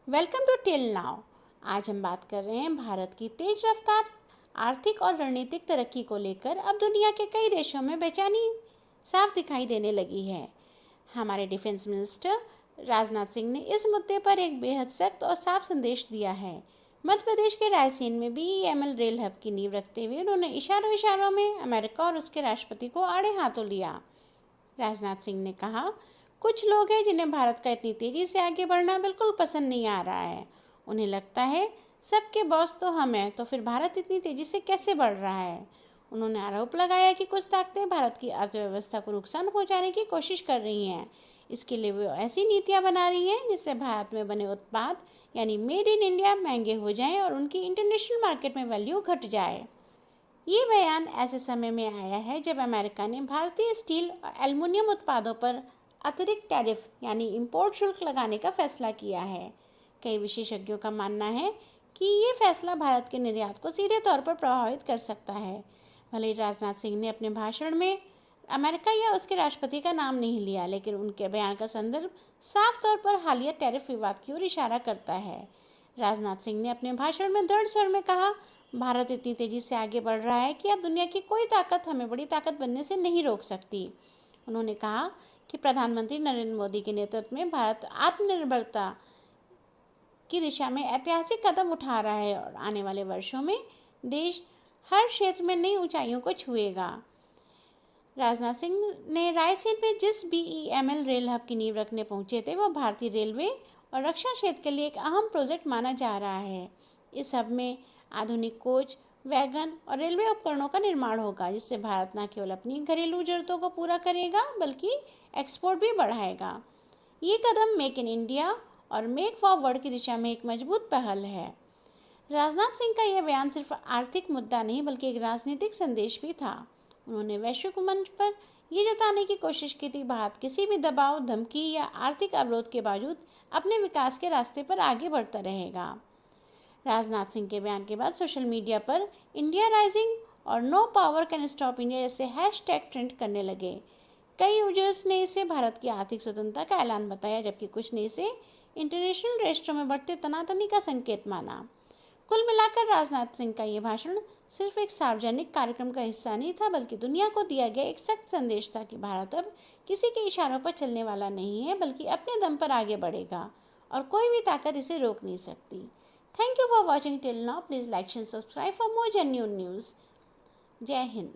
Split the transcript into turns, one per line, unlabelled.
Welcome to till now. आज हम बात कर रहे हैं भारत की तेज रफ्तार आर्थिक और रणनीतिक तरक्की को लेकर। अब दुनिया के कई देशों में बेचैनी साफ दिखाई देने लगी है। हमारे डिफेंस मिनिस्टर राजनाथ सिंह ने इस मुद्दे पर एक बेहद सख्त और साफ संदेश दिया है। मध्य प्रदेश के रायसेन में बीईएमएल रेल हब की नींव रखते हुए उन्होंने इशारों इशारों में अमेरिका और उसके राष्ट्रपति को आड़े हाथों लिया। राजनाथ सिंह ने कहा, कुछ लोग हैं जिन्हें भारत का इतनी तेज़ी से आगे बढ़ना बिल्कुल पसंद नहीं आ रहा है। उन्हें लगता है सबके बॉस तो हम हैं, तो फिर भारत इतनी तेज़ी से कैसे बढ़ रहा है। उन्होंने आरोप लगाया कि कुछ ताकतें भारत की अर्थव्यवस्था को नुकसान पहुंचाने की कोशिश कर रही हैं। इसके लिए वो ऐसी नीतियां बना रही हैं जिससे भारत में बने उत्पाद यानी मेड इन इंडिया महंगे हो जाएं और उनकी इंटरनेशनल मार्केट में वैल्यू घट जाए। ये बयान ऐसे समय में आया है जब अमेरिका ने भारतीय स्टील और एल्युमिनियम उत्पादों पर अतिरिक्त टैरिफ यानी इंपोर्ट शुल्क लगाने का फैसला किया है। कई विशेषज्ञों का मानना है कि ये फैसला भारत के निर्यात को सीधे तौर पर प्रभावित कर सकता है। भले ही राजनाथ सिंह ने अपने भाषण में अमेरिका या उसके राष्ट्रपति का नाम नहीं लिया, लेकिन उनके बयान का संदर्भ साफ तौर पर हालिया टैरिफ विवाद की ओर इशारा करता है। राजनाथ सिंह ने अपने भाषण में दृढ़ स्वर में कहा, भारत इतनी तेजी से आगे बढ़ रहा है कि अब दुनिया की कोई ताकत हमें बड़ी ताकत बनने से नहीं रोक सकती। उन्होंने कहा कि प्रधानमंत्री नरेंद्र मोदी के नेतृत्व में भारत आत्मनिर्भरता की दिशा में ऐतिहासिक कदम उठा रहा है और आने वाले वर्षों में देश हर क्षेत्र में नई ऊंचाइयों को छुएगा। राजनाथ सिंह ने रायसेन में जिस बीईएमएल रेल हब की नींव रखने पहुंचे थे, वह भारतीय रेलवे और रक्षा क्षेत्र के लिए एक अहम प्रोजेक्ट माना जा रहा है। इस हब में आधुनिक कोच, वैगन और रेलवे उपकरणों का निर्माण होगा, जिससे भारत न केवल अपनी घरेलू जरूरतों को पूरा करेगा बल्कि एक्सपोर्ट भी बढ़ाएगा। ये कदम मेक इन इंडिया और मेक फॉरवर्ड की दिशा में एक मजबूत पहल है। राजनाथ सिंह का यह बयान सिर्फ आर्थिक मुद्दा नहीं बल्कि एक राजनीतिक संदेश भी था। उन्होंने वैश्विक मंच पर ये जताने की कोशिश की थी भारत किसी भी दबाव, धमकी या आर्थिक अवरोध के बावजूद अपने विकास के रास्ते पर आगे बढ़ता रहेगा। राजनाथ सिंह के बयान के बाद सोशल मीडिया पर इंडिया राइजिंग और no power can stop India जैसे हैशटैग ट्रेंड करने लगे। कई यूजर्स ने इसे भारत की आर्थिक स्वतंत्रता का ऐलान बताया, जबकि कुछ ने इसे इंटरनेशनल रेस्टों में बढ़ते तनातनी का संकेत माना। कुल मिलाकर राजनाथ सिंह का ये भाषण सिर्फ एक सार्वजनिक कार्यक्रम का हिस्सा नहीं था, बल्कि दुनिया को दिया गया एक सख्त संदेश था कि भारत अब किसी के इशारों पर चलने वाला नहीं है, बल्कि अपने दम पर आगे बढ़ेगा और कोई भी ताकत इसे रोक नहीं सकती। Thank you for watching till now. Please like and subscribe for more genuine news. जय हिंद।